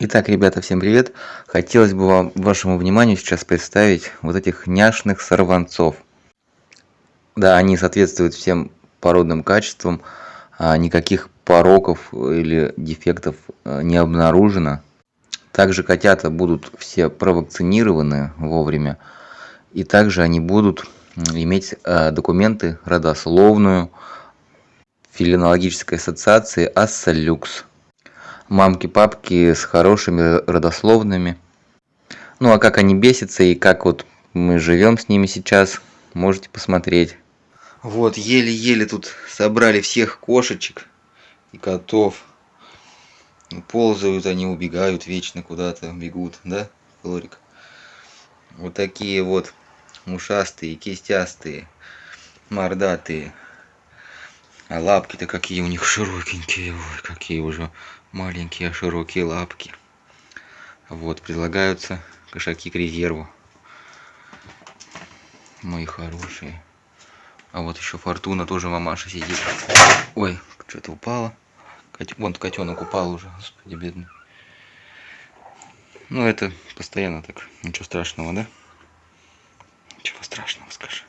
Итак, ребята, всем привет! Хотелось бы вашему вниманию сейчас представить вот этих няшных сорванцов. Да, они соответствуют всем породным качествам, никаких пороков или дефектов не обнаружено. Также котята будут все провакцинированы вовремя, и также они будут иметь документы родословную фелинологической ассоциации Ассалюкс. Мамки-папки с хорошими родословными. Ну а как они бесятся и как вот мы живем с ними сейчас, можете посмотреть. Вот, еле-еле тут собрали всех кошечек и котов. Ползают они, убегают вечно куда-то, бегут, да, Флорик? Вот такие вот ушастые, кистястые, мордатые. А лапки-то какие у них широкенькие, ой, какие уже маленькие широкие лапки. Вот, предлагаются кошаки к резерву. Мои хорошие. А вот еще Фортуна, тоже мамаша сидит. Ой, что-то упало. Вон котенок упал уже, господи, бедный. Ну, это постоянно так. Ничего страшного, да? Ничего страшного, скажи.